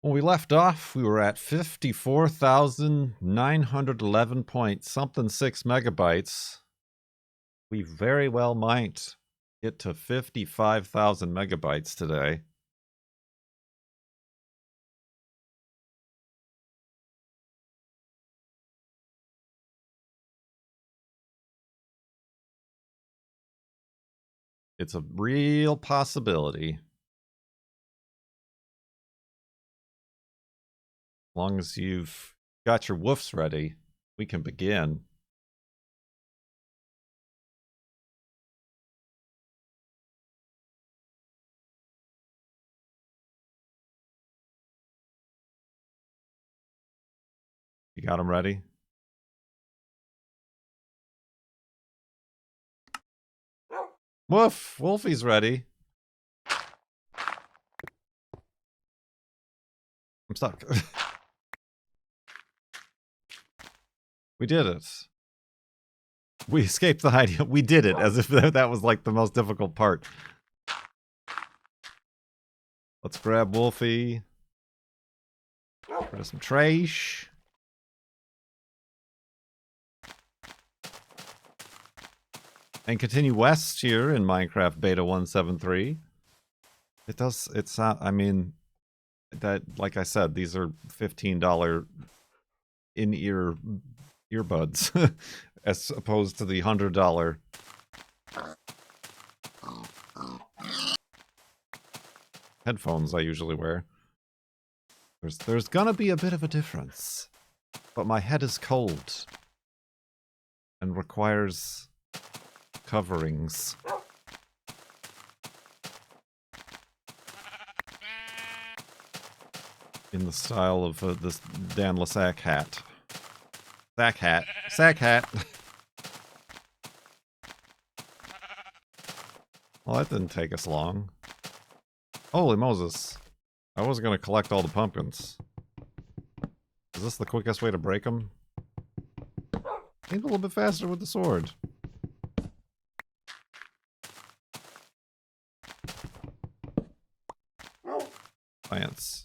When we left off, we were at 54,911 point something 6 megabytes. We very well might get to 55,000 megabytes today. It's a real possibility. As long as you've got your woofs ready, we can begin. You got them ready? Woof! Wolfie's ready. I'm stuck. We did it. We escaped the hiding. We did it, as if that was like the most difficult part. Let's grab Wolfie. Rid of some trash. And continue west here in Minecraft Beta 173. It's not, I mean, that, like I said, these are $15 in-ear earbuds as opposed to the $100 headphones I usually wear. There's gonna be a bit of a difference, but my head is cold and requires coverings. In the style of this Dan Lasac hat. Sack hat. Sack hat. Well, that didn't take us long. Holy Moses. I was going to collect all the pumpkins. Is this the quickest way to break them? Maybe a little bit faster with the sword. Plants.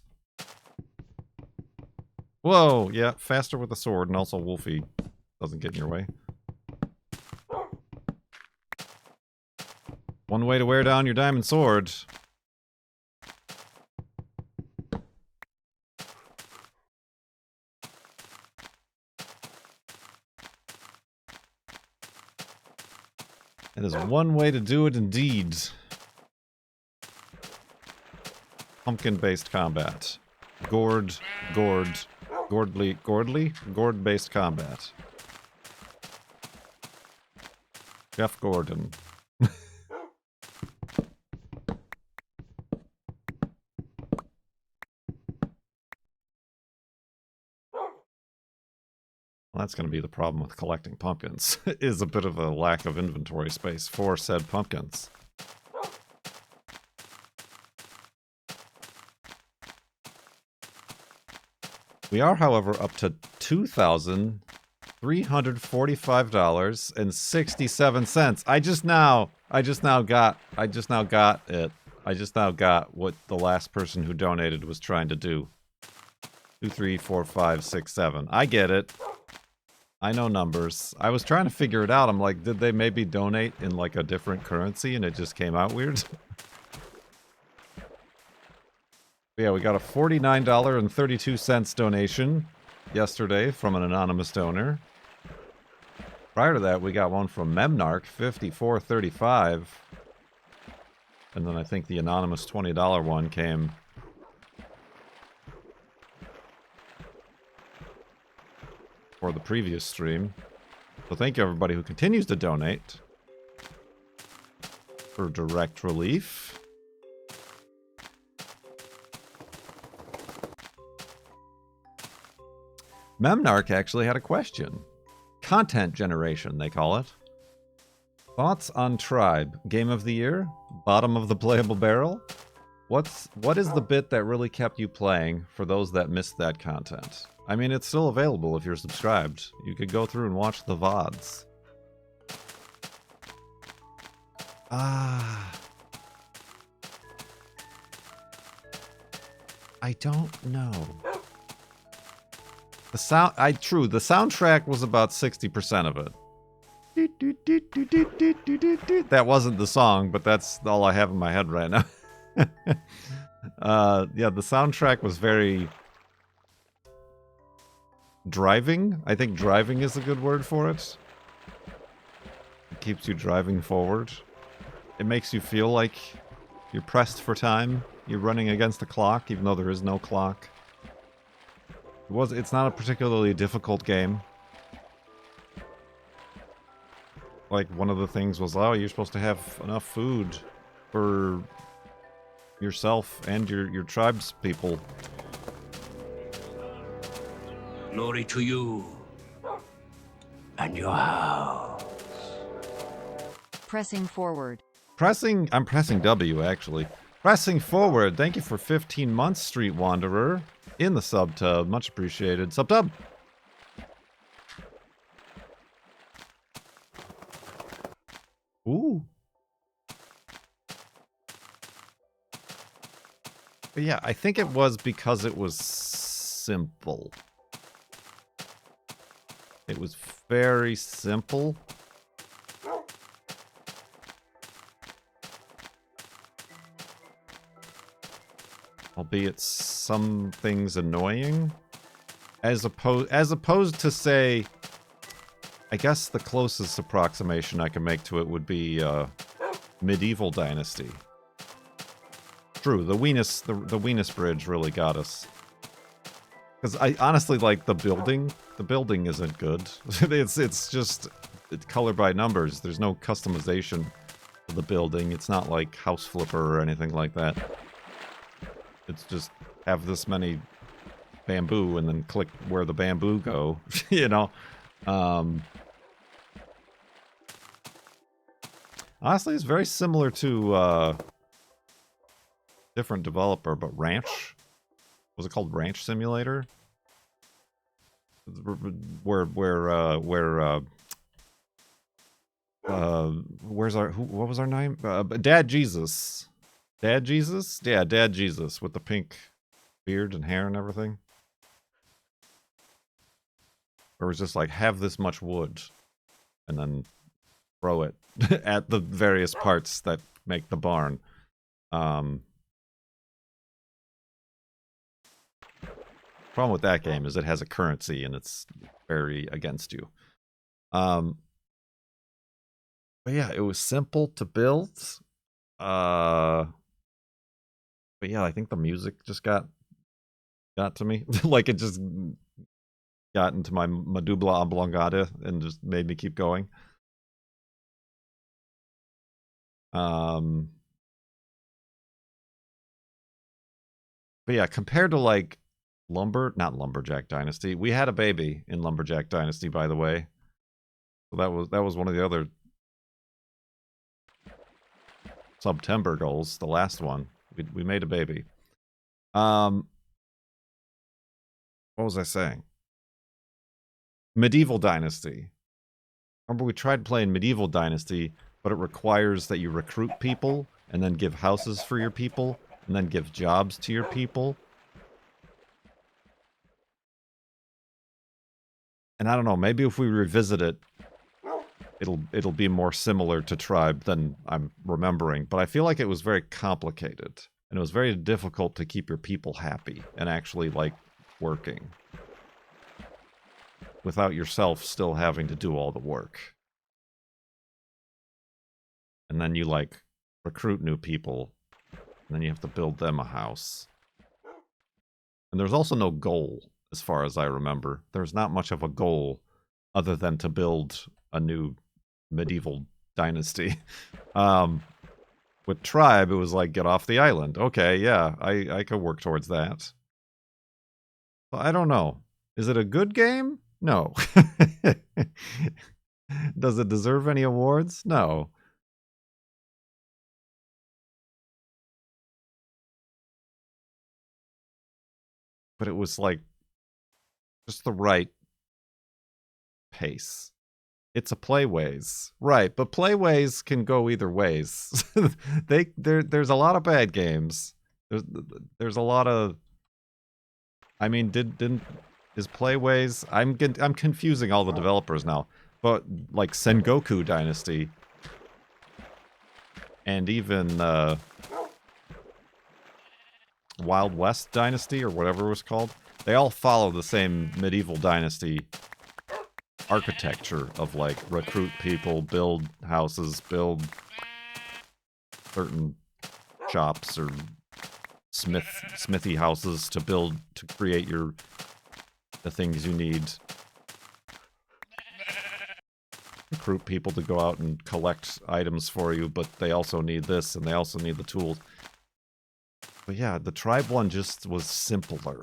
Whoa, yeah, faster with the sword, and also Wolfie doesn't get in your way. One way to wear down your diamond sword. It is one way to do it indeed. Pumpkin-based combat. Gourd-based combat. Jeff Gordon. Well, that's going to be the problem with collecting pumpkins, is a bit of a lack of inventory space for said pumpkins. We are, however, up to $2,345.67. I just now got it. I just now got what the last person who donated was trying to do. 2, 3, 4, 5, 6, 7. I get it. I know numbers. I was trying to figure it out. I'm like, did they maybe donate in like a different currency and it just came out weird? Yeah, we got a $49.32 donation yesterday from an anonymous donor. Prior to that, we got one from Memnarch, $54.35. And then I think the anonymous $20 one came for the previous stream. So thank you everybody who continues to donate for direct relief. Memnarch actually had a question. Content generation, they call it. Thoughts on Tribe? Game of the year? Bottom of the playable barrel? What is the bit that really kept you playing for those that missed that content? I mean, it's still available if you're subscribed. You could go through and watch the VODs. I don't know. The soundtrack was about 60% of it. That wasn't the song, but that's all I have in my head right now. Yeah, the soundtrack was very driving. I think driving is a good word for it. It keeps you driving forward. It makes you feel like you're pressed for time. You're running against the clock, even though there is no clock. It's not a particularly difficult game. Like, one of the things was, oh, you're supposed to have enough food for yourself and your tribe's people. Glory to you and your house. Pressing forward. I'm pressing W, actually. Pressing forward. Thank you for 15 months, Street Wanderer. In the subtub. Much appreciated. Subtub! Ooh. But yeah, I think it was because it was simple. It was very simple. Albeit some things annoying. As opposed to, say, I guess the closest approximation I can make to it would be Medieval Dynasty. True, the Weenus Bridge really got us. Because I honestly like the building. The building isn't good. it's just color by numbers. There's no customization of the building. It's not like House Flipper or anything like that. It's just have this many bamboo and then click where the bamboo go, you know? Honestly, it's very similar to different developer, but Ranch. Was it called Ranch Simulator? Where's what was our name? Dad Jesus. Dad Jesus? Yeah, Dad Jesus with the pink beard and hair and everything. Or it was just like, have this much wood and then throw it at the various parts that make the barn. Problem with that game is it has a currency and it's very against you. But yeah, it was simple to build. But yeah, I think the music just got to me. Like, it just got into my medulla oblongata and just made me keep going. But yeah, compared to like not Lumberjack Dynasty. We had a baby in Lumberjack Dynasty, by the way. So that was one of the other September goals, the last one. We made a baby. What was I saying? Medieval Dynasty. Remember, we tried playing Medieval Dynasty, but it requires that you recruit people and then give houses for your people and then give jobs to your people. And I don't know, maybe if we revisit it, it'll be more similar to Tribe than I'm remembering. But I feel like it was very complicated. And it was very difficult to keep your people happy and actually, like, working. Without yourself still having to do all the work. And then you, like, recruit new people. And then you have to build them a house. And there's also no goal, as far as I remember. There's not much of a goal other than to build a new medieval dynasty. With Tribe, it was like, get off the island. Okay, yeah, I could work towards that. But I don't know. Is it a good game? No. Does it deserve any awards? No. But it was like just the right pace. It's a playways. Right, but playways can go either ways. There's a lot of bad games. There's a lot of I mean, is Playways? I'm confusing all the developers now. But like Sengoku Dynasty, and even Wild West Dynasty or whatever it was called, they all follow the same medieval dynasty architecture of like recruit people, build houses, build certain shops or smithy houses to create the things you need. Recruit people to go out and collect items for you, but they also need this and they also need the tools. But yeah, the tribe one just was simpler.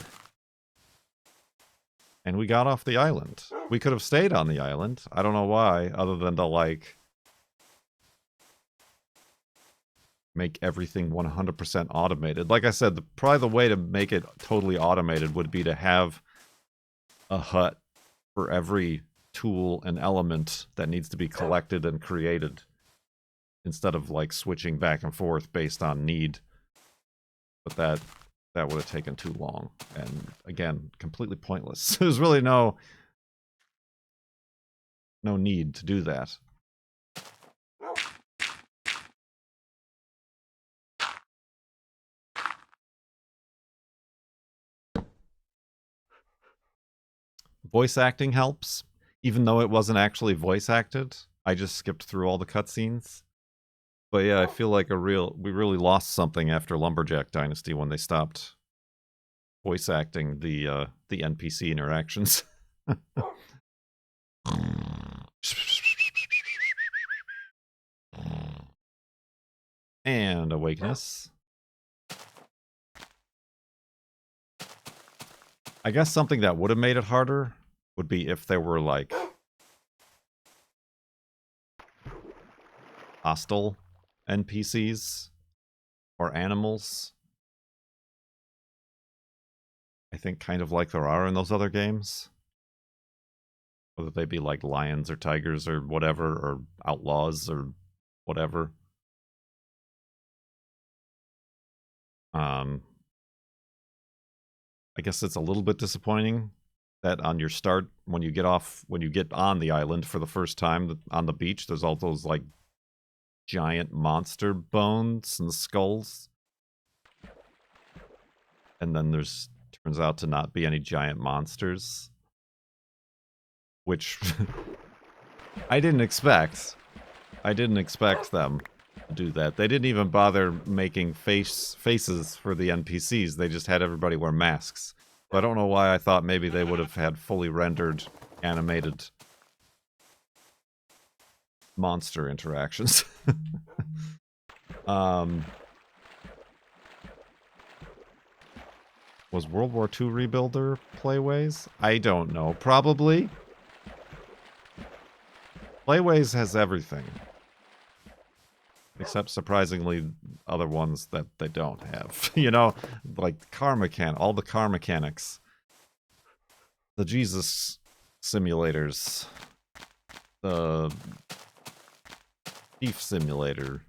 And we got off the island. We could have stayed on the island. I don't know why, other than to like make everything 100% automated. Like I said, probably the way to make it totally automated would be to have a hut for every tool and element that needs to be collected and created, instead of like switching back and forth based on need. But that would have taken too long, and again, completely pointless. There's really no need to do that. Voice acting helps, even though it wasn't actually voice acted. I just skipped through all the cutscenes. But yeah, I feel like we really lost something after Lumberjack Dynasty when they stopped voice acting the NPC interactions. And Awakeness. I guess something that would have made it harder would be if there were like hostile NPCs or animals. I think kind of like there are in those other games. Whether they be like lions or tigers or whatever, or outlaws or whatever. I guess it's a little bit disappointing that on your start, when you get on the island for the first time on the beach, there's all those like giant monster bones and skulls. And then turns out to not be any giant monsters. Which I didn't expect. I didn't expect them to do that. They didn't even bother making faces for the NPCs. They just had everybody wear masks. So I don't know why I thought maybe they would have had fully rendered, animated monster interactions. Was World War II Rebuilder Playways? I don't know. Probably. Playways has everything. Except, surprisingly, other ones that they don't have. You know, like all the car mechanics. The Jesus simulators. The Thief Simulator.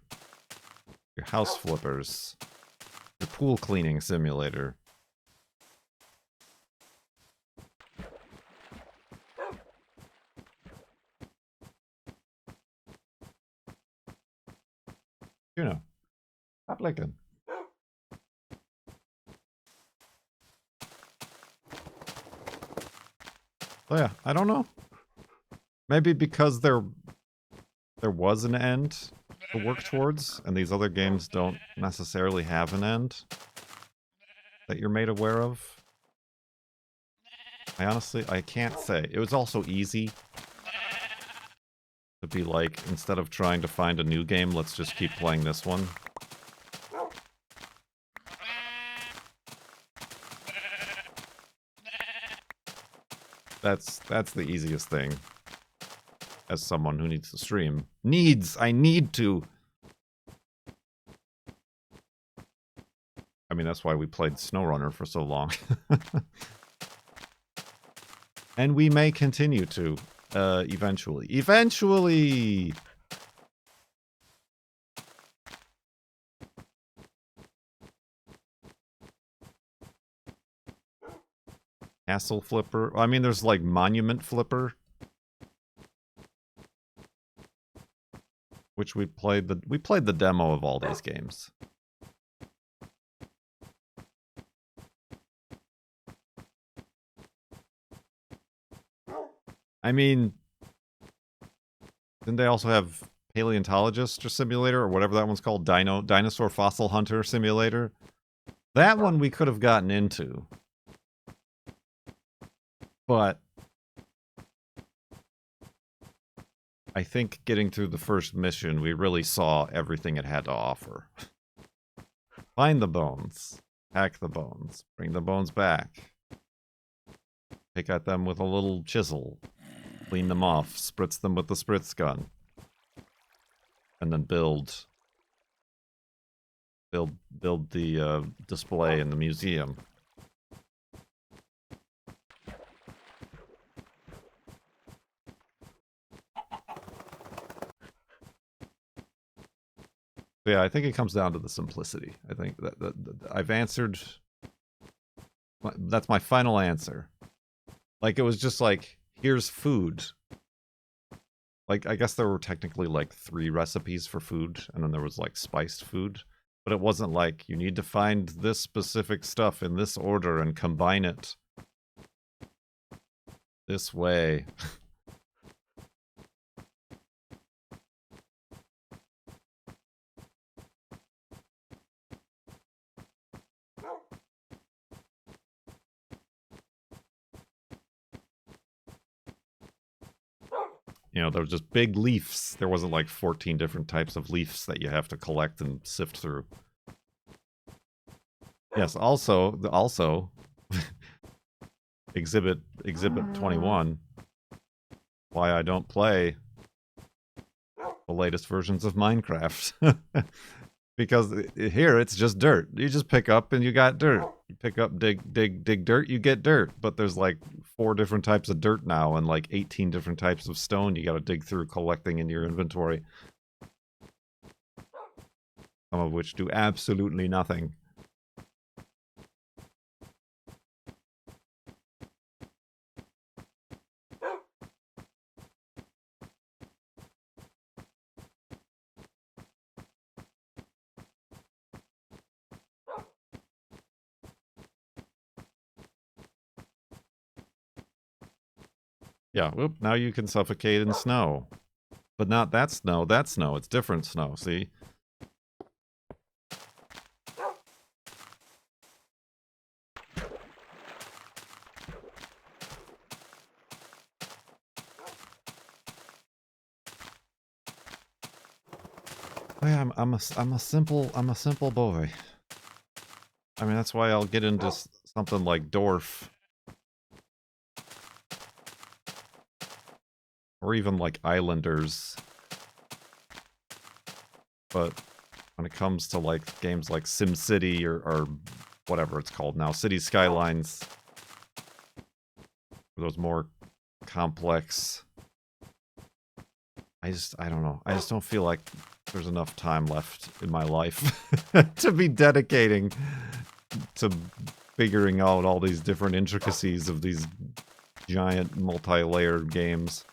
Your house flippers. Your pool cleaning simulator. You know. Stop licking. Oh yeah, I don't know. Maybe because there was an end to work towards, and these other games don't necessarily have an end that you're made aware of. I can't say. It was also easy to be like, instead of trying to find a new game, let's just keep playing this one. That's the easiest thing. As someone who needs to stream. I need to! I mean, that's why we played SnowRunner for so long. And we may continue to, eventually. Eventually! Castle Flipper. I mean, there's like Monument Flipper, which we played the demo of all these games. I mean, didn't they also have Paleontologist or Simulator or whatever that one's called? Dinosaur Fossil Hunter Simulator? That one we could have gotten into. But I think getting through the first mission, we really saw everything it had to offer. Find the bones. Hack the bones. Bring the bones back. Pick at them with a little chisel. Clean them off. Spritz them with the spritz gun. And then build the display in the museum. Yeah, I think it comes down to the simplicity. I think that I've answered. That's my final answer. Like, it was just like, here's food. Like, I guess there were technically like 3 recipes for food, and then there was like spiced food. But it wasn't like, you need to find this specific stuff in this order and combine it this way. You know, there was just big leaves. There wasn't like 14 different types of leaves that you have to collect and sift through. Yes, also exhibit 21. Why I don't play the latest versions of Minecraft. Because here it's just dirt. You just pick up and you got dirt. You pick up, dig dirt, you get dirt. But there's like 4 different types of dirt now and like 18 different types of stone you gotta dig through collecting in your inventory. Some of which do absolutely nothing. Yeah, whoop, now you can suffocate in snow. But not that snow, it's different snow, see? Oh yeah, I'm a simple boy. I mean, that's why I'll get into something like Dwarf. Or even like Islanders. But when it comes to like games like SimCity or whatever it's called now, City Skylines, those more complex, I don't know. I just don't feel like there's enough time left in my life to be dedicating to figuring out all these different intricacies of these giant multi-layered games.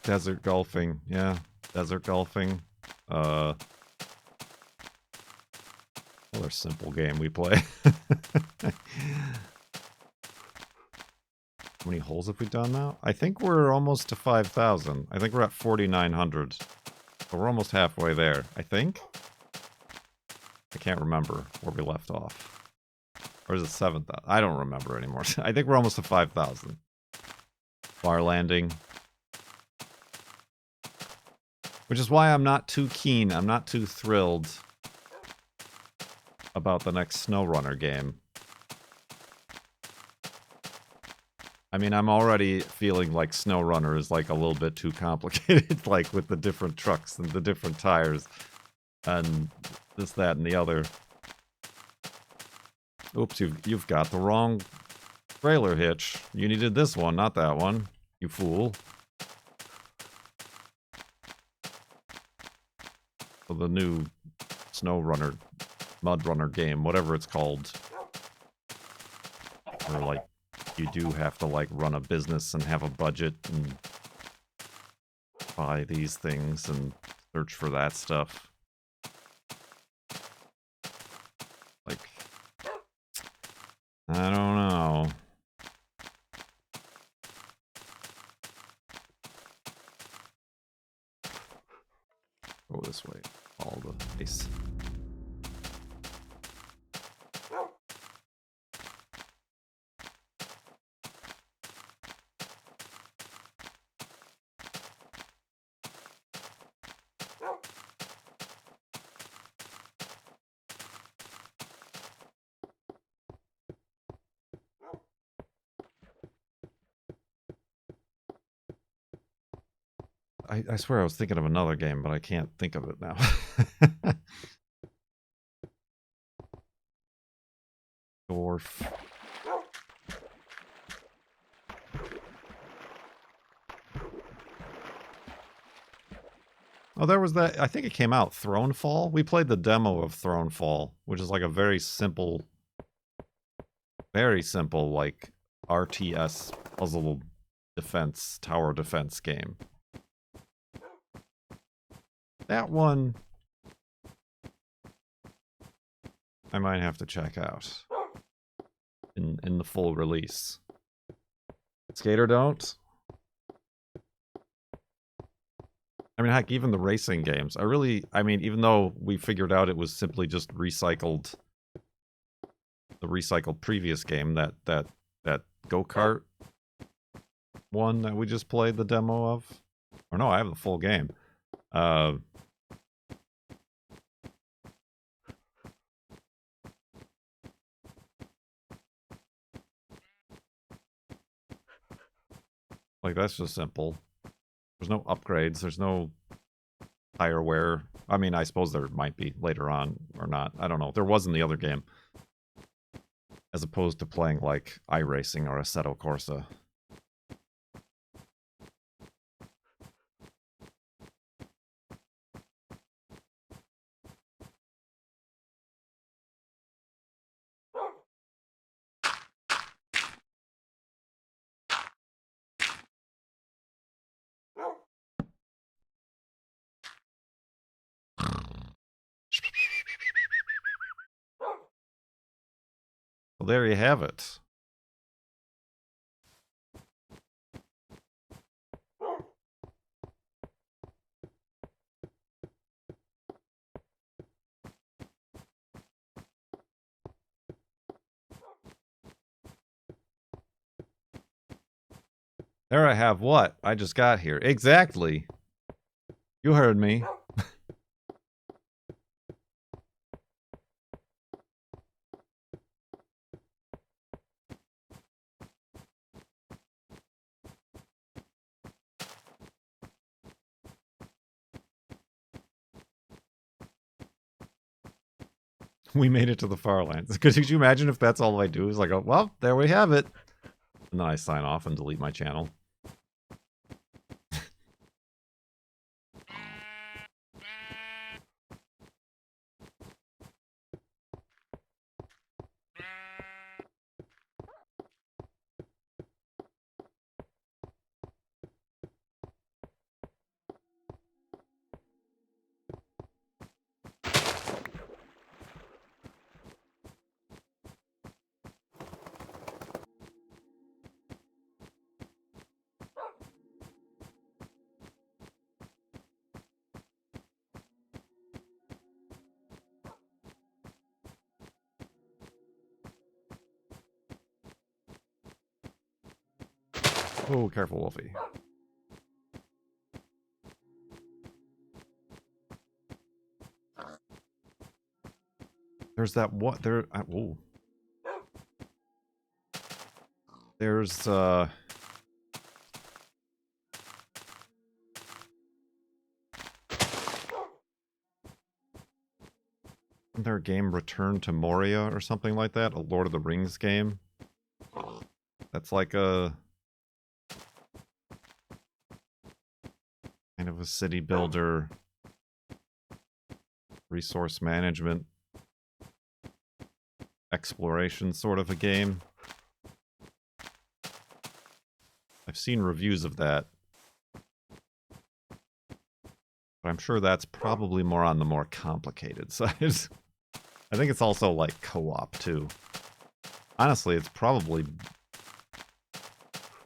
Desert golfing, yeah. Desert golfing. Another simple game we play. How many holes have we done now? I think we're almost to 5,000. I think we're at 4,900. So we're almost halfway there, I think? I can't remember where we left off. Or is it 7,000? I don't remember anymore. I think we're almost to 5,000. Bar landing. Which is why I'm not too keen, I'm not too thrilled about the next SnowRunner game. I mean, I'm already feeling like SnowRunner is like a little bit too complicated, like with the different trucks and the different tires and this, that, and the other. Oops, you've got the wrong trailer hitch. You needed this one, not that one, you fool. So the new Snow Runner, Mud Runner game, whatever it's called. Or like, you do have to like run a business and have a budget and buy these things and search for that stuff. Like, I don't know. Go this way. All the ice. I swear I was thinking of another game, but I can't think of it now. Dwarf. Oh, there was that. I think it came out. Thronefall? We played the demo of Thronefall, which is like a very simple, like RTS puzzle defense, tower defense game. That one I might have to check out in the full release. Skater don't? I mean, heck, even the racing games. I mean, even though we figured out it was simply just the recycled previous game, that go-kart one that we just played the demo of. Or no, I have the full game. Like, that's just simple. There's no upgrades. There's no tire wear. I mean, I suppose there might be later on or not. I don't know. There was in the other game. As opposed to playing like iRacing or Assetto Corsa. Well, there you have it. There I have what I just got here. Exactly. You heard me. We made it to the Farlands. Could you imagine if that's all I do is like, oh, well, there we have it. And then I sign off and delete my channel. Oh, careful, Wolfie. There's that what there. Whoa. There's isn't there a game Return to Moria or something like that? A Lord of the Rings game? That's like a kind of a city builder resource management, exploration sort of a game. I've seen reviews of that. But I'm sure that's probably more on the more complicated side. I think it's also like co-op too. Honestly, it's probably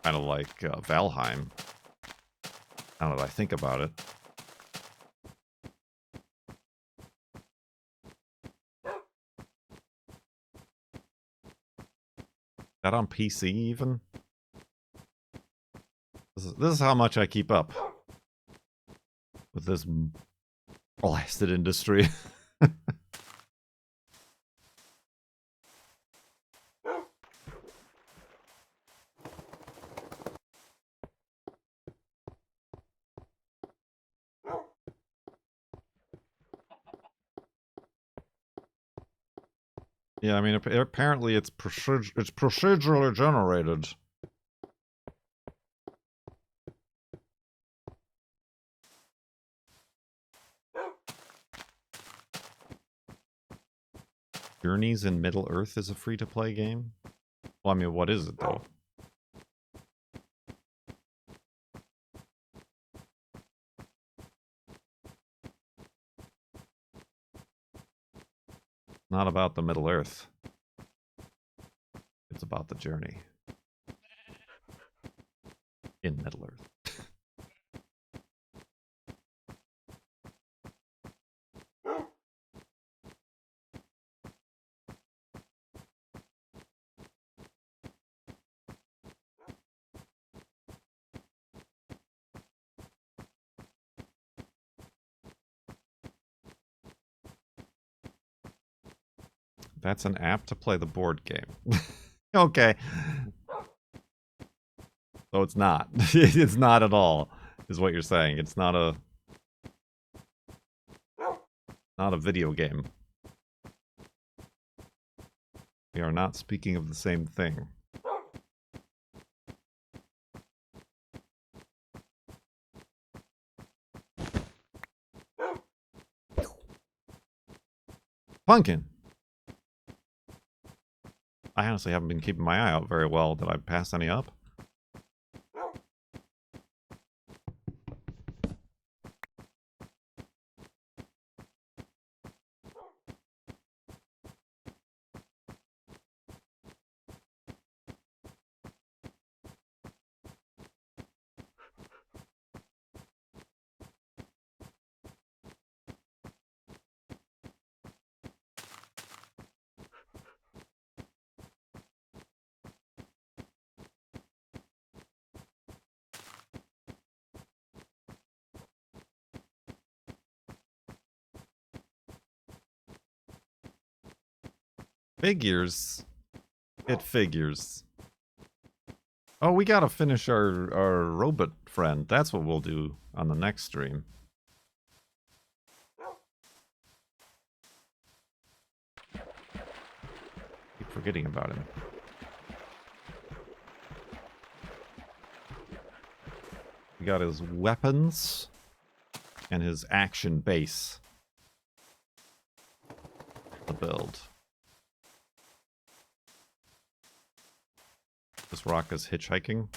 kind of like Valheim. Now that I think about it. Is that on PC even? This is how much I keep up with this blasted industry. Yeah, I mean, apparently it's procedurally generated. Journeys in Middle-earth is a free-to-play game? Well, I mean, what is it, though? Not about the Middle-earth. It's about the journey. In Middle-earth. That's an app to play the board game. Okay. So it's not. It's not at all, is what you're saying. It's not a video game. We are not speaking of the same thing. Pumpkin! I honestly haven't been keeping my eye out very well. Did I pass any up? Figures. It figures. Oh, we gotta finish our robot friend. That's what we'll do on the next stream. Keep forgetting about him. We got his weapons and his action base to build. This rock is hitchhiking.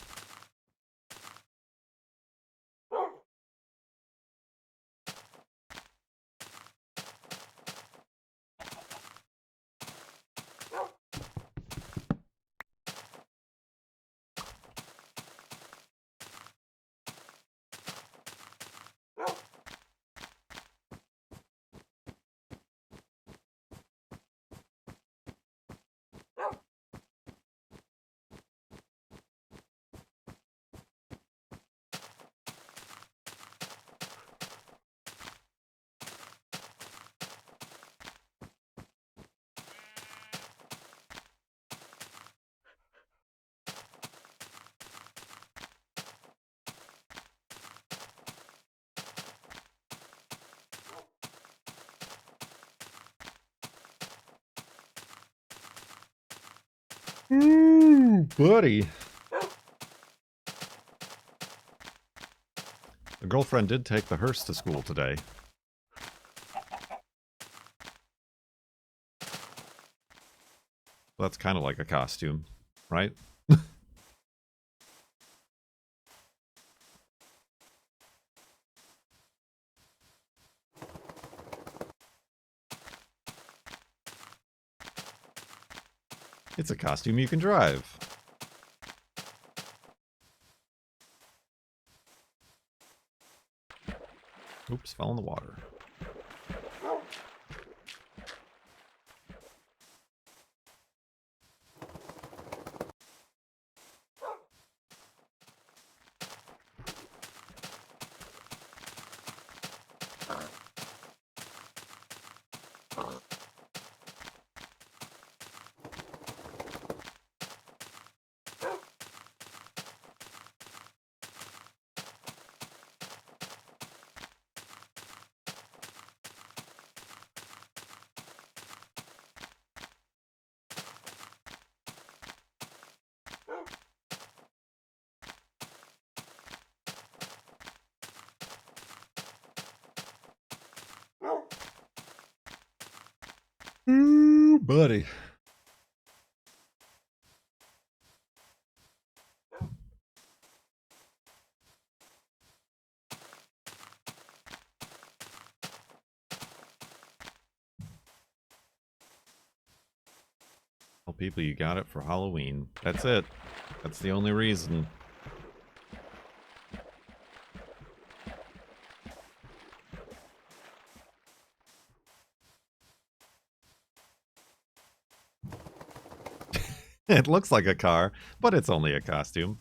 Ooh, buddy. The girlfriend did take the hearse to school today. That's kind of like a costume, right? It's a costume you can drive. Oops, fell in the water. Ooh, buddy. Tell people you got it for Halloween. That's it. That's the only reason. It looks like a car, but it's only a costume.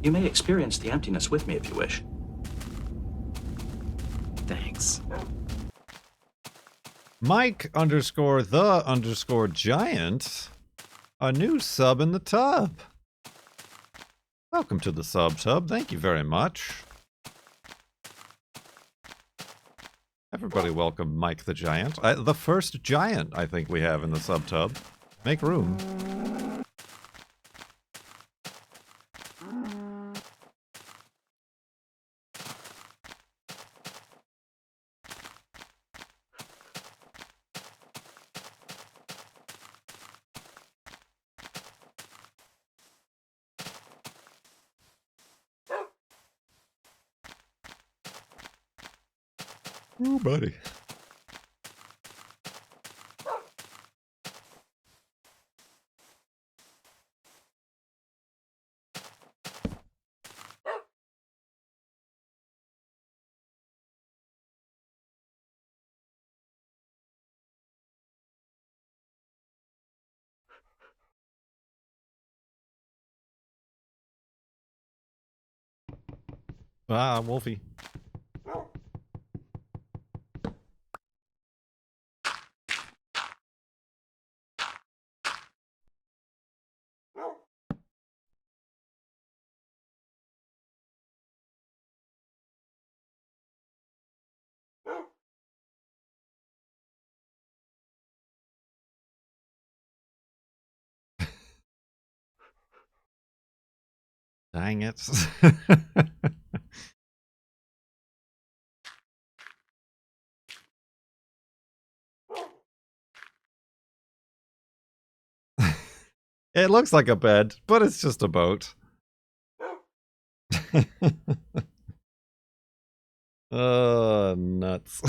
You may experience the emptiness with me if you wish. Thanks. Mike _ giant. A new sub in the tub. Welcome to the sub tub. Thank you very much. Everybody welcome Mike the Giant. The first giant I think we have in the sub tub. Make room. Ooh, buddy. Ah, Wolfie. Dang it. It looks like a bed, but it's just a boat. Nuts.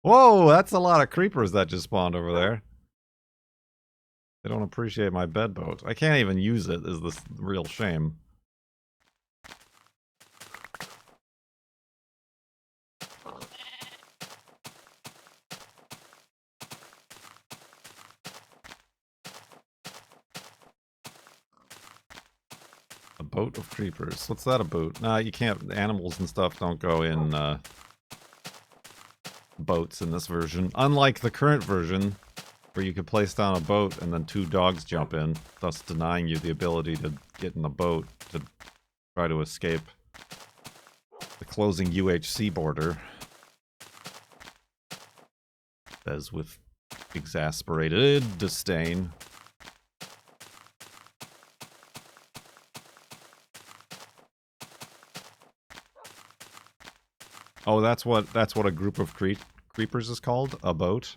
Whoa, that's a lot of creepers that just spawned over there. They don't appreciate my bed boat. I can't even use it, is the real shame. A boat of creepers. What's that a boat? Nah, you can't. Animals and stuff don't go in boats in this version. Unlike the current version, where you could place down a boat and then 2 dogs jump in, thus denying you the ability to get in the boat to try to escape the closing UHC border. Says with exasperated disdain. Oh, that's what a group of creepers is called? A boat?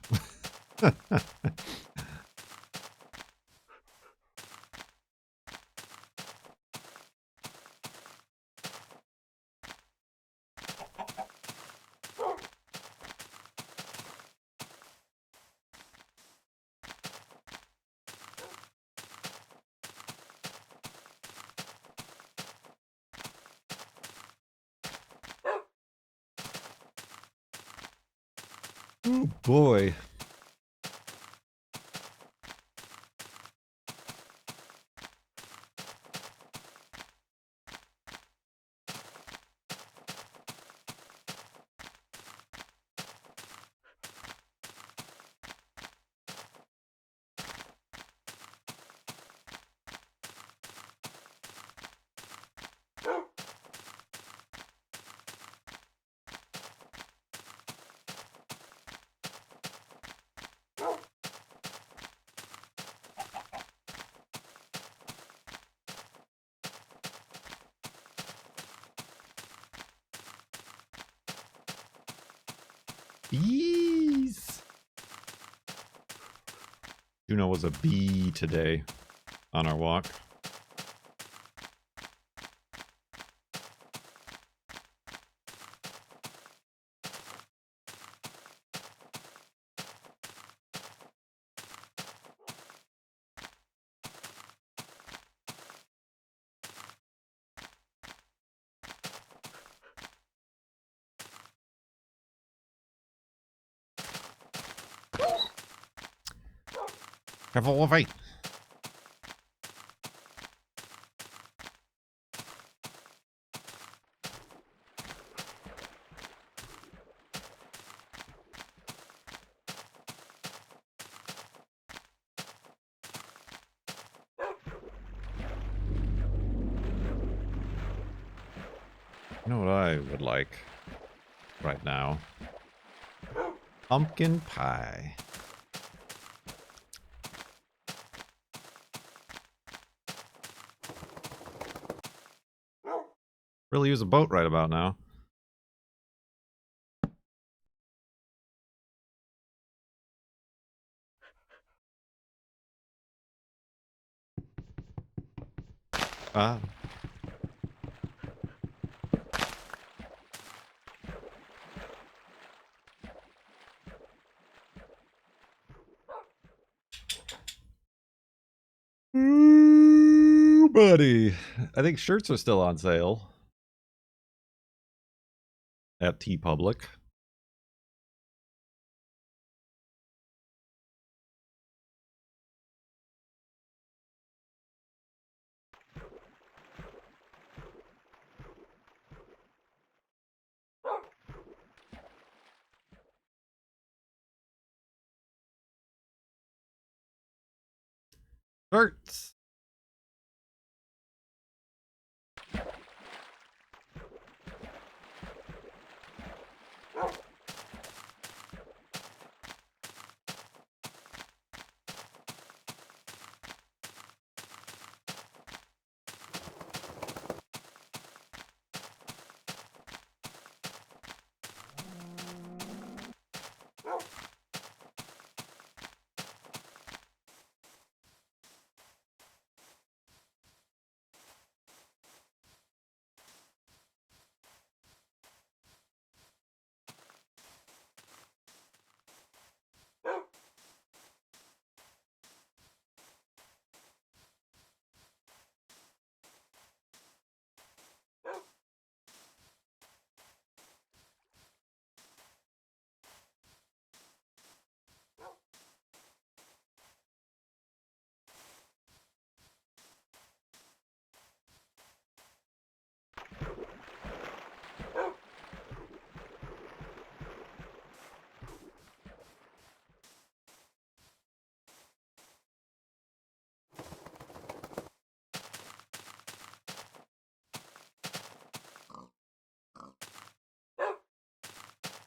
Oh boy. Bees. Juno was a bee today on our walk. Careful, Wolfie. You know what I would like right now? Pumpkin pie. Really use a boat right about now. Ah. Ooh, buddy. I think shirts are still on sale at TeePublic. Shirts.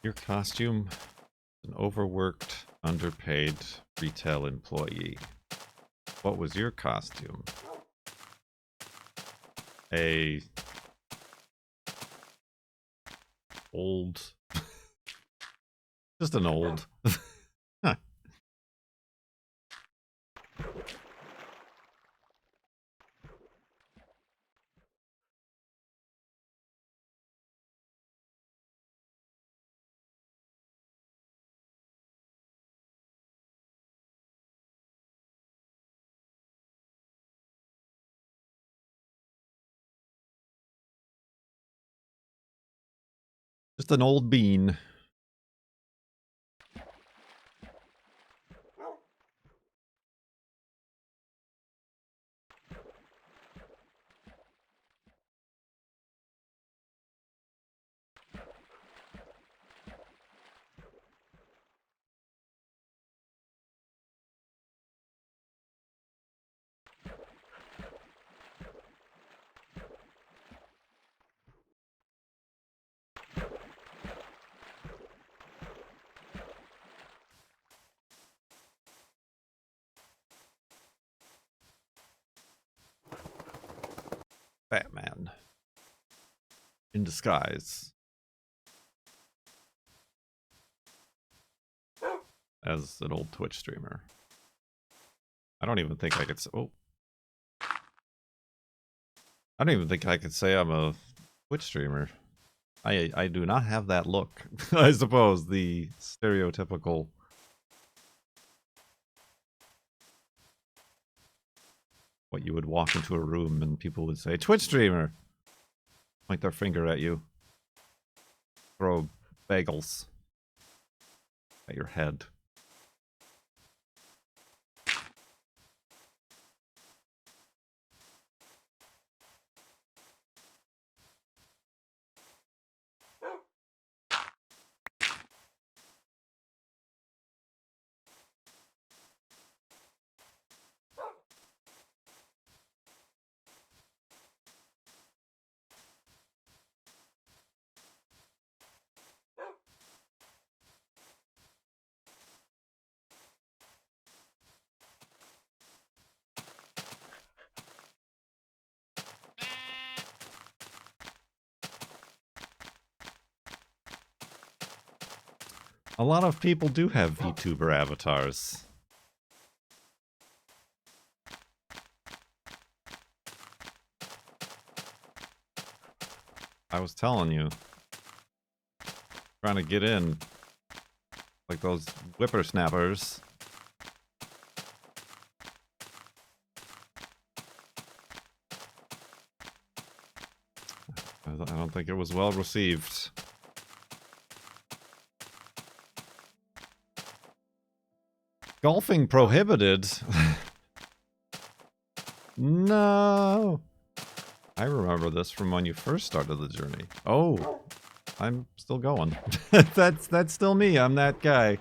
Your costume is an overworked Underpaid retail employee. What was your costume? A old, just an old. Huh. Just an old bean. Batman. In disguise. As an old Twitch streamer. I don't even think I could say, oh. I don't even think I could say I'm a Twitch streamer. I do not have that look. I suppose the stereotypical what you would walk into a room and people would say, Twitch streamer! Point their finger at you. Throw bagels at your head. A lot of people do have VTuber avatars. I was telling you. Trying to get in. Like those whippersnappers. I don't think it was well received. Golfing prohibited? No! I remember this from when you first started the journey. Oh, I'm still going. That's still me. I'm that guy.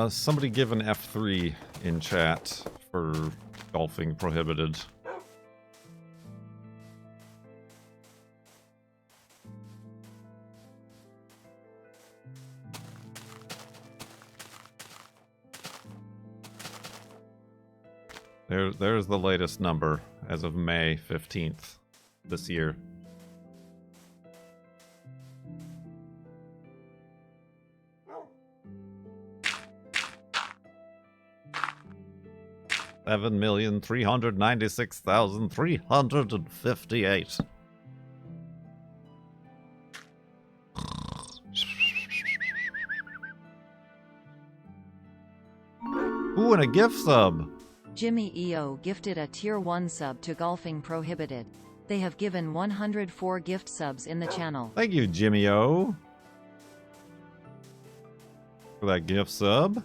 Somebody give an F3 in chat for golfing prohibited. There's the latest number as of May 15th this year. $7,396,358. Ooh, and a gift sub. Jimmy EO gifted a Tier 1 sub to Golfing Prohibited. They have given 104 gift subs in the channel. Thank you, Jimmy O. for that gift sub.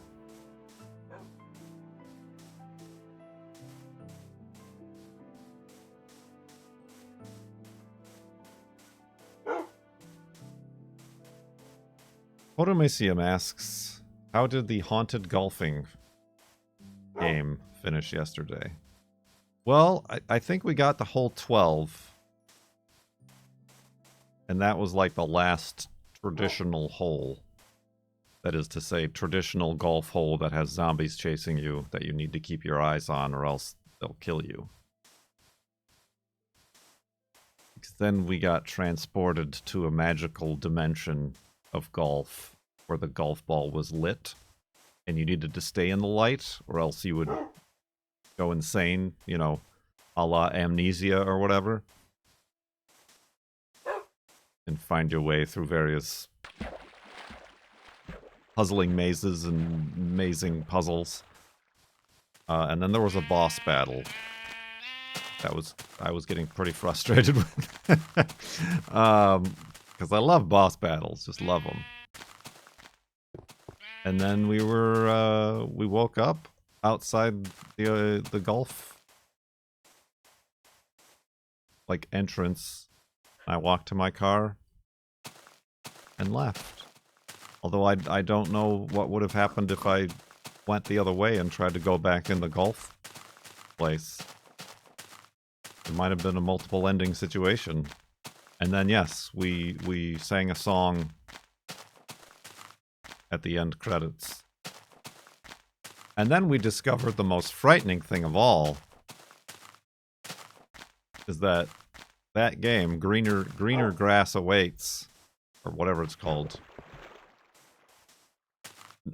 Photomasium asks, how did the haunted golfing game finish yesterday? Well, I think we got the whole 12. And that was like the last traditional hole. That is to say, traditional golf hole that has zombies chasing you that you need to keep your eyes on or else they'll kill you. Because then we got transported to a magical dimension of golf where the golf ball was lit and you needed to stay in the light or else you would go insane, you know, a la Amnesia or whatever. And find your way through various puzzling mazes and amazing puzzles. And then there was a boss battle. I was getting pretty frustrated with. Because I love boss battles, just love them. And then we woke up outside the golf like entrance. I walked to my car and left. Although I don't know what would have happened if I went the other way and tried to go back in the golf place. It might have been a multiple ending situation. And then yes, we sang a song at the end credits. And then we discovered the most frightening thing of all is that game, Greener Grass Awaits, or whatever it's called.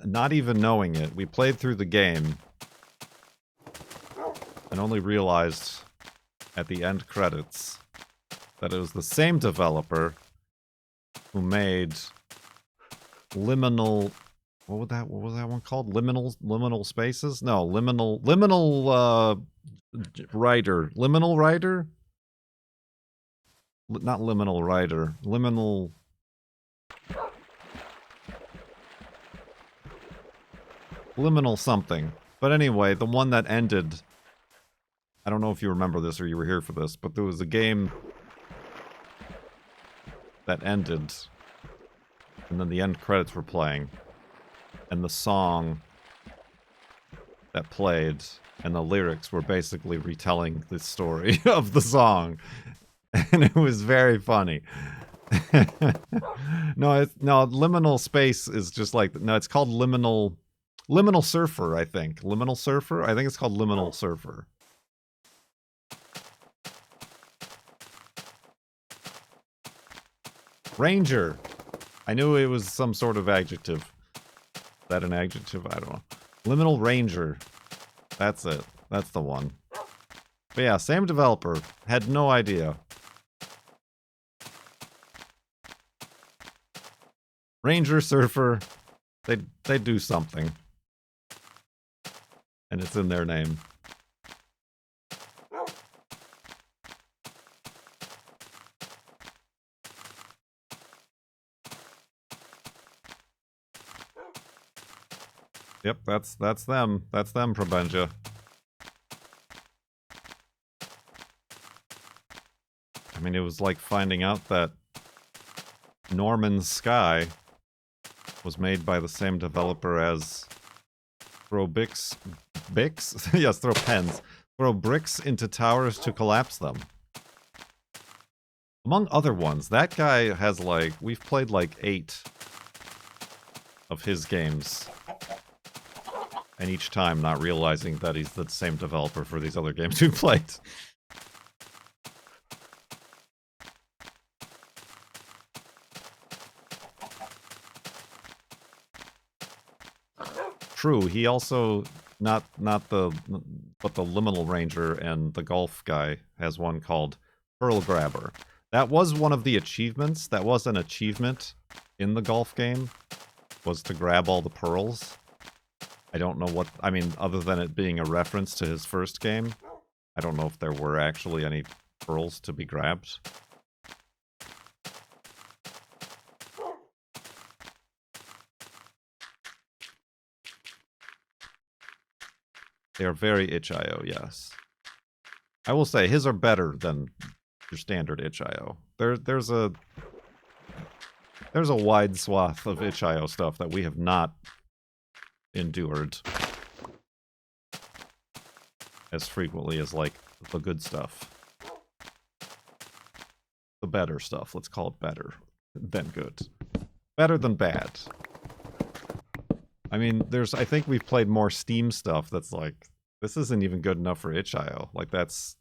Not even knowing it, we played through the game and only realized at the end credits that it was the same developer who made Liminal. What was that one called? Liminal Spaces? No, Liminal Writer. Liminal Writer? Not Liminal Writer. Liminal something. But anyway, the one that ended. I don't know if you remember this or you were here for this, but there was a game that ended, and then the end credits were playing, and the song that played and the lyrics were basically retelling the story of the song, and it was very funny. No, Liminal Space is just like, no, it's called Liminal Surfer, I think. Liminal Surfer? I think it's called Liminal Surfer. Ranger. I knew it was some sort of adjective. Is that an adjective? I don't know. Liminal Ranger. That's it. That's the one. But yeah, same developer. Had no idea. Ranger, Surfer. They do something. And it's in their name. Yep, that's them. That's them, Probenja. I mean, it was like finding out that Norman's Sky was made by the same developer as Throw Bix? Yes, throw pens. Throw bricks into towers to collapse them. Among other ones, that guy has like, we've played like 8 of his games. And each time not realizing that he's the same developer for these other games we've played. True, he also, but the Liminal Ranger and the golf guy has one called Pearl Grabber. That was one of the achievements. That was an achievement in the golf game, was to grab all the pearls. I don't know what, I mean, other than it being a reference to his first game, I don't know if there were actually any pearls to be grabbed. They are very itch.io, yes. I will say his are better than your standard itch.io. There's a wide swath of itch.io stuff that we have not endured as frequently as, like, the good stuff. The better stuff. Let's call it better than good. Better than bad. I mean, I think we've played more Steam stuff that's like, this isn't even good enough for itch.io. Like, that's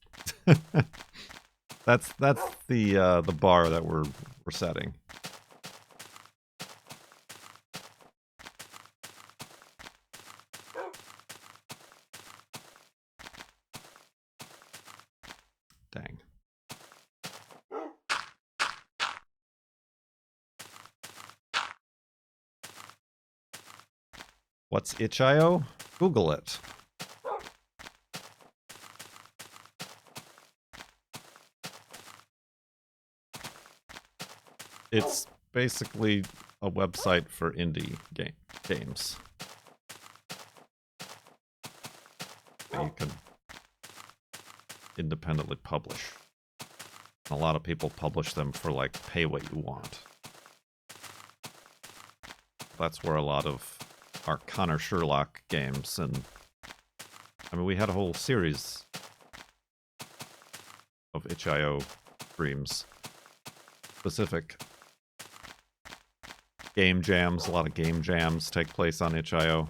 that's the bar that we're setting. Dang. What's itch.io? Google it. It's basically a website for indie games. That you can independently publish. A lot of people publish them for, like, pay what you want. That's where a lot of our Connor Sherlock games, and I mean, we had a whole series of itch.io streams. Specific game jams, a lot of game jams take place on itch.io.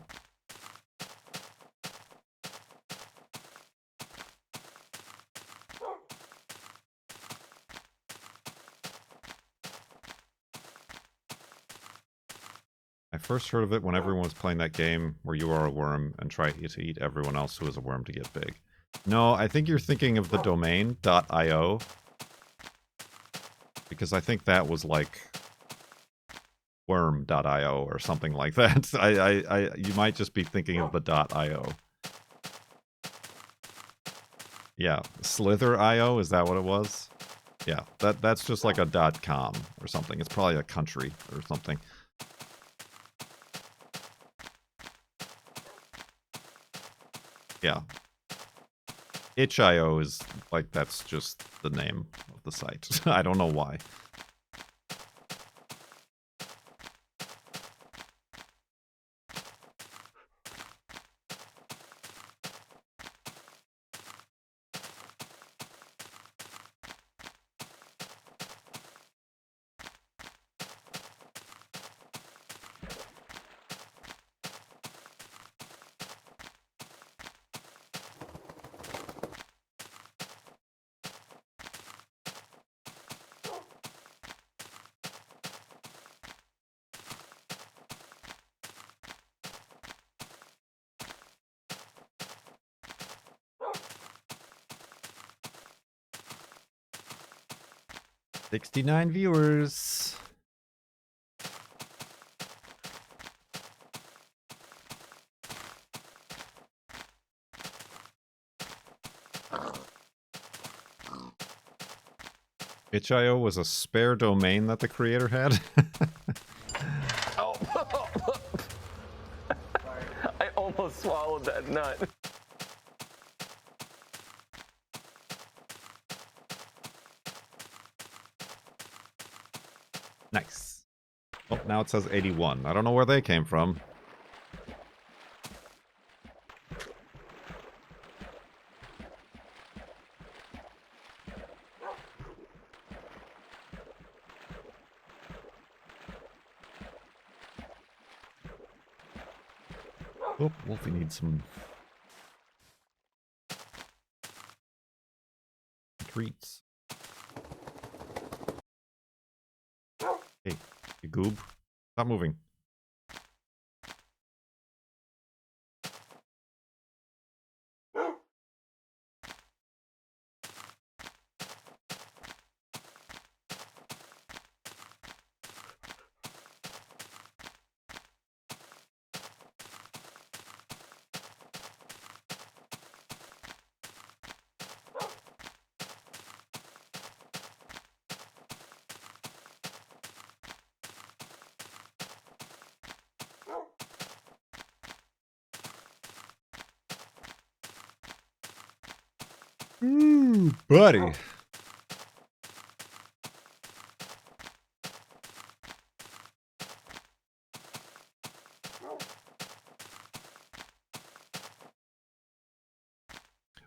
I first heard of it when everyone was playing that game where you are a worm and try to eat everyone else who is a worm to get big. No, I think you're thinking of the domain .io, because I think that was like worm.io or something like that. You might just be thinking of the .io. Yeah, Slither.io, is that what it was? Yeah, that's just like a .com or something. It's probably a country or something. Yeah. itch.io is like, that's just the name of the site. I don't know why. $69 viewers. itch.io was a spare domain that the creator had. Oh. I almost swallowed that nut. Nice. Oh, now it says 81. I don't know where they came from. Oh, Wolfie needs some treats. Hey, you goob. Stop moving. Ooh, buddy.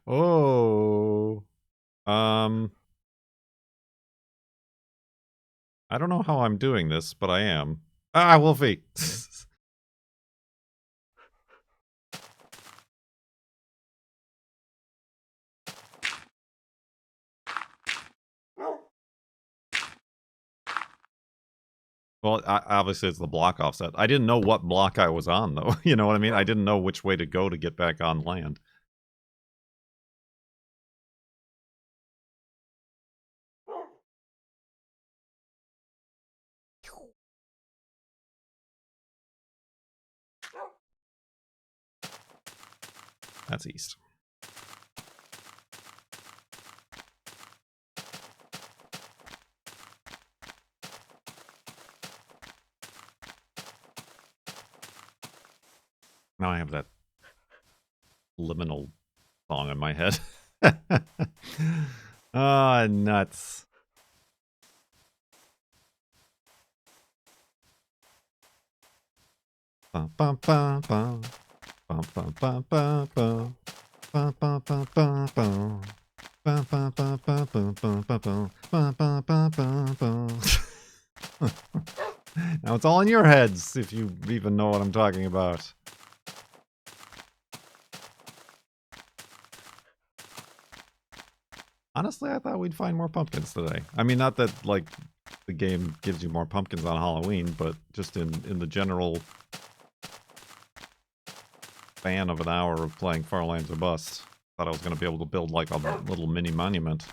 Oh. I don't know how I'm doing this, but I am. Ah, Wolfie. Well, obviously it's the block offset. I didn't know what block I was on, though. You know what I mean? I didn't know which way to go to get back on land. That's east. Now I have that liminal song in my head. Ah, nuts. Bum, bum, bum, bum. Bum, bum, bum, bum, bum. Bum, bum, bum, bum, bum. Bum, bum, bum, bum, bum, bum, bum, bum. Bum, bum, bum, bum, bum. Now it's all in your heads, if you even know what I'm talking about. Honestly, I thought we'd find more pumpkins today. I mean, not that, like, the game gives you more pumpkins on Halloween, but just in the general span of an hour of playing Farlands or Bust, thought I was going to be able to build, like, a little mini monument.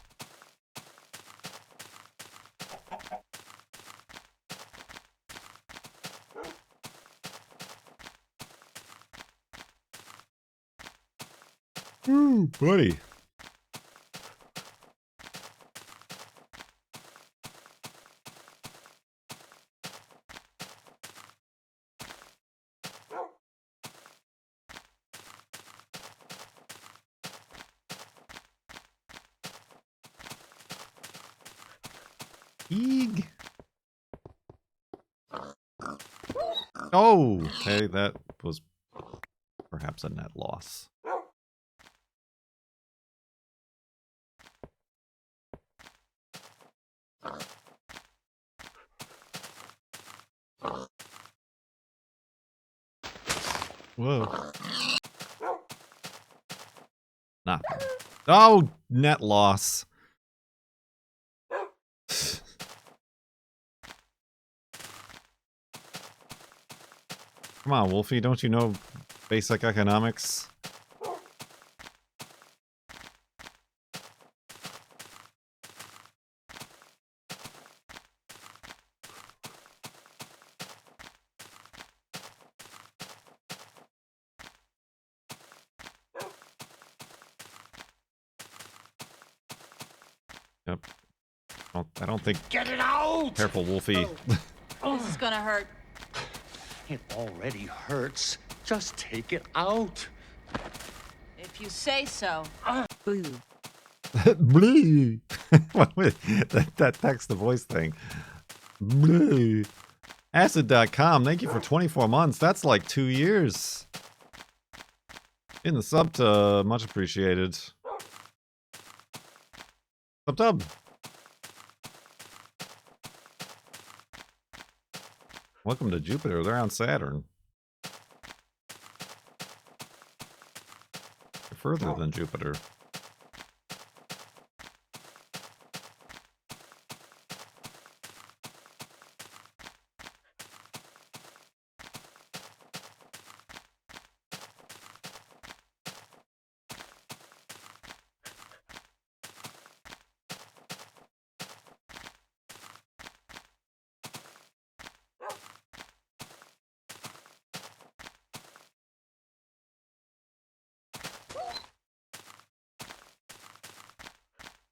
Ooh, buddy. Eeg. Oh, hey, that was perhaps a net loss. Whoa. Nah. Oh, net loss. Come on, Wolfie, don't you know basic economics? Yep. I don't think... Get it out! Careful, Wolfie. This is gonna hurt. It already hurts. Just take it out. If you say so. Boo. Blue. that text-to-voice thing. Blue. Acid.com, thank you for 24 months. That's like 2 years. In the sub tub, much appreciated. Sub tub. Welcome to Jupiter. They're on Saturn. They're further than Jupiter.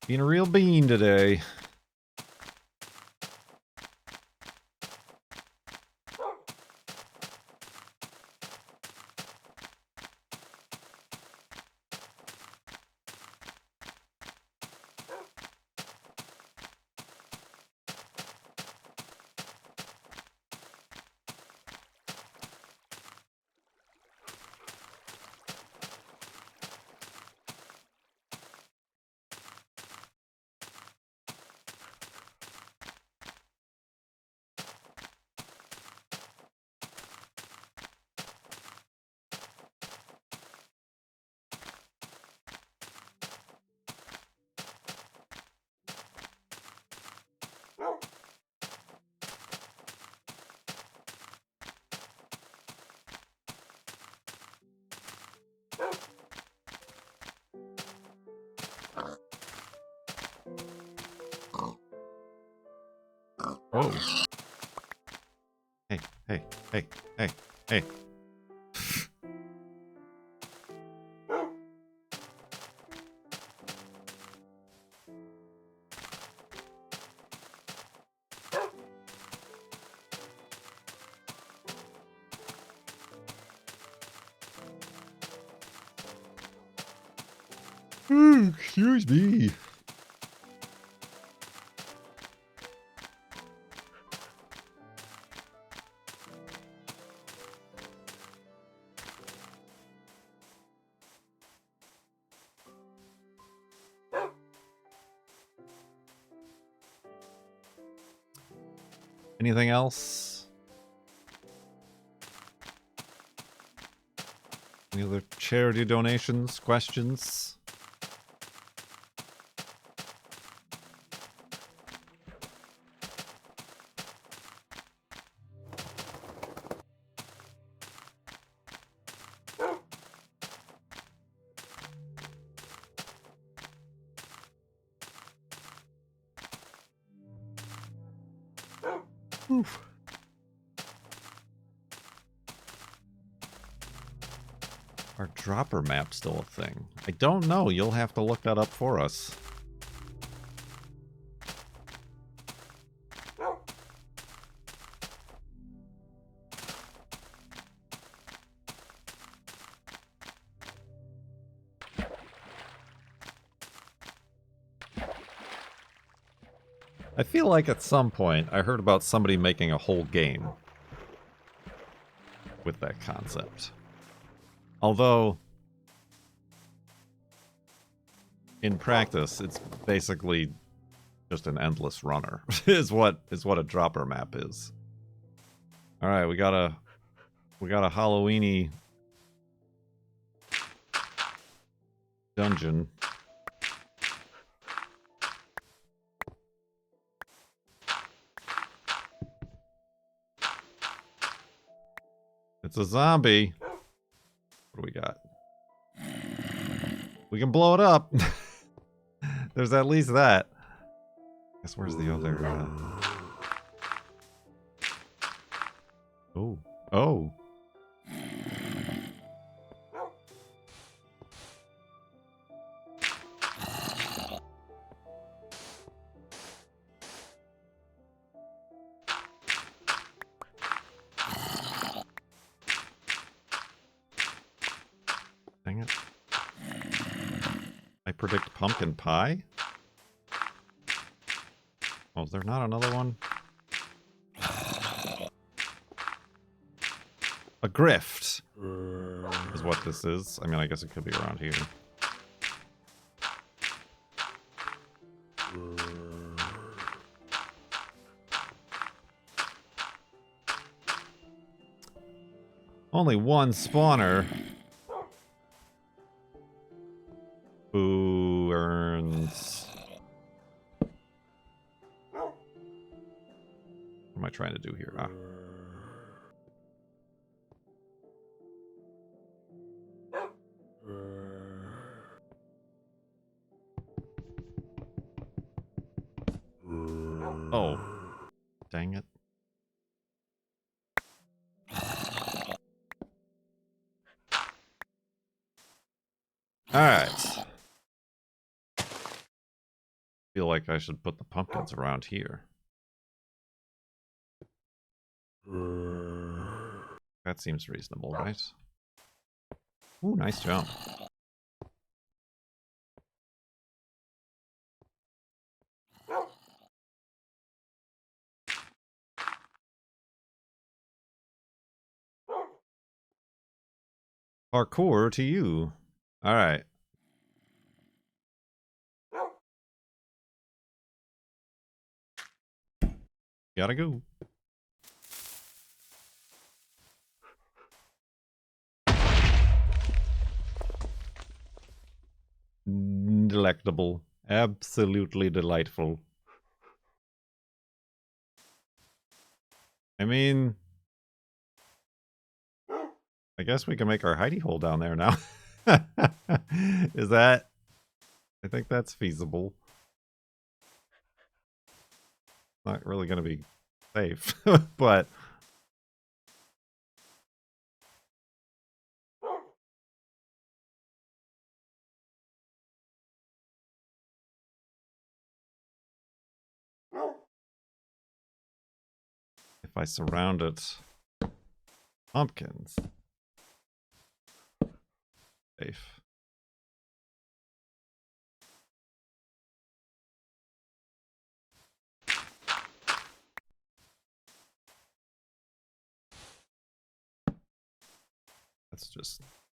Being a real bean today. Oh. Hey, hey, hey, hey, hey. Excuse me. Anything else? Any other charity donations, questions? Oof. Our dropper map still a thing? I don't know. You'll have to look that up for us. I feel like at some point I heard about somebody making a whole game with that concept. Although, in practice, it's basically just an endless runner, is what a dropper map is. All right, we got a Halloweeny dungeon. It's a zombie. What do we got? We can blow it up. There's at least that. Guess where's the other? Oh, oh. Dang it. I predict pumpkin pie? Oh, is there not another one? A grift is what this is. I mean, I guess it could be around here. Only one spawner. Who earns... What am I trying to do here? Ah. Oh. Dang it. Alright. Feel like I should put the pumpkins around here. That seems reasonable, right? Ooh, nice jump. Parkour to you. Alright. Gotta go. Delectable. Absolutely delightful. I mean... I guess we can make our hidey hole down there now. Is that... I think that's feasible. Not really going to be safe, but if I surround it pumpkins, safe.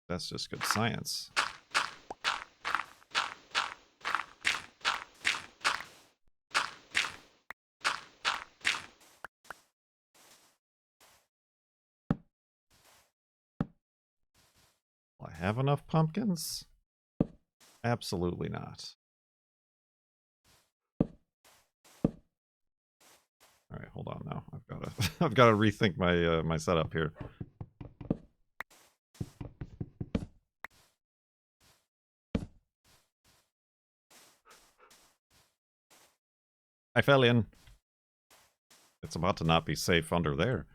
That's just good science. Will I have enough pumpkins? Absolutely not. All right, hold on now. I've got to rethink my my setup here. I fell in. It's about to not be safe under there.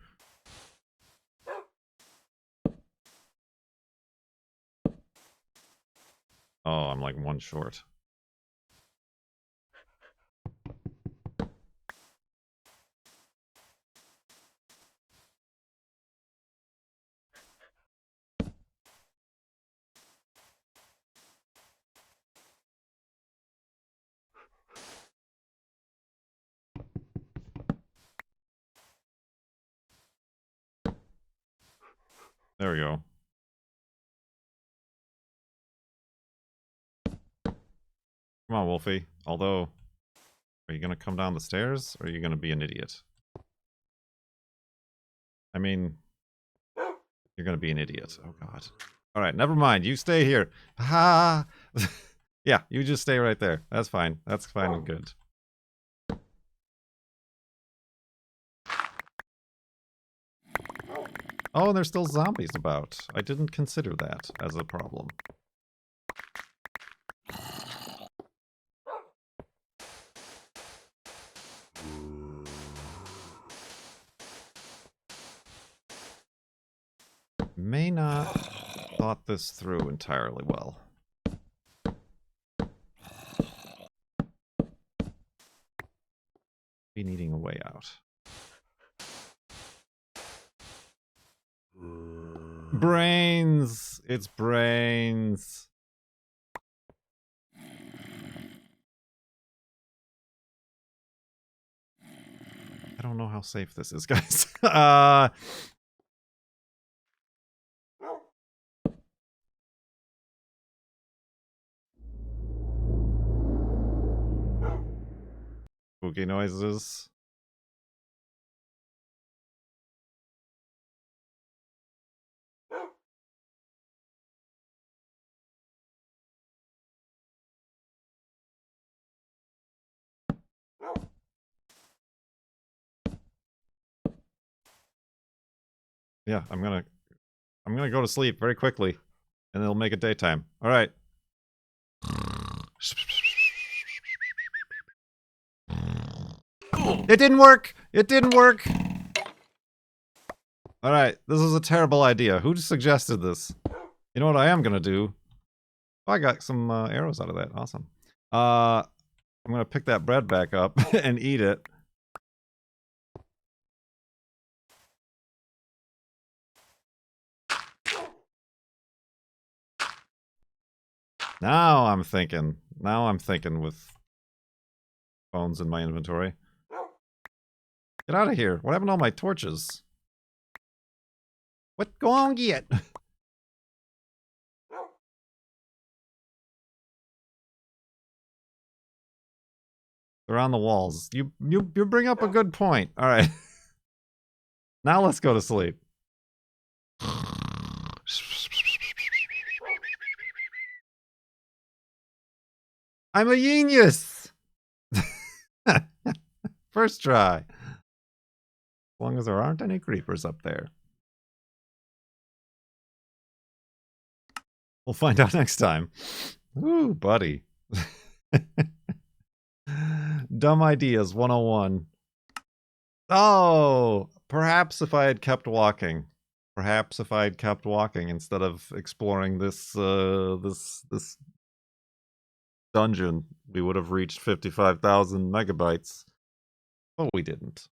Oh, I'm like one short. There we go. Come on, Wolfie. Although, are you going to come down the stairs, or are you going to be an idiot? I mean, you're going to be an idiot. Oh, God. All right, never mind. You stay here. Ha! Yeah, you just stay right there. That's fine. That's fine and good. Oh, and there's still zombies about. I didn't consider that as a problem. May not thought this through entirely well. Be needing a way out. Brains! It's brains. I don't know how safe this is, guys. Spooky noises. Yeah, I'm gonna go to sleep very quickly, and it'll make it daytime. All right. It didn't work. It didn't work. All right, this is a terrible idea. Who suggested this? You know what I am gonna do? Oh, I got some arrows out of that. Awesome. I'm gonna pick that bread back up and eat it. Now I'm thinking. Now I'm thinking with phones in my inventory. Get out of here. What happened to all my torches? What? Go on, get. They're on the walls. You bring up a good point. All right. Now let's go to sleep. I'm a genius. First try. As long as there aren't any creepers up there. We'll find out next time. Ooh, buddy. Dumb ideas 101. Oh, perhaps if I had kept walking. Perhaps if I had kept walking instead of exploring this this dungeon, we would have reached 55,000 megabytes. But we didn't.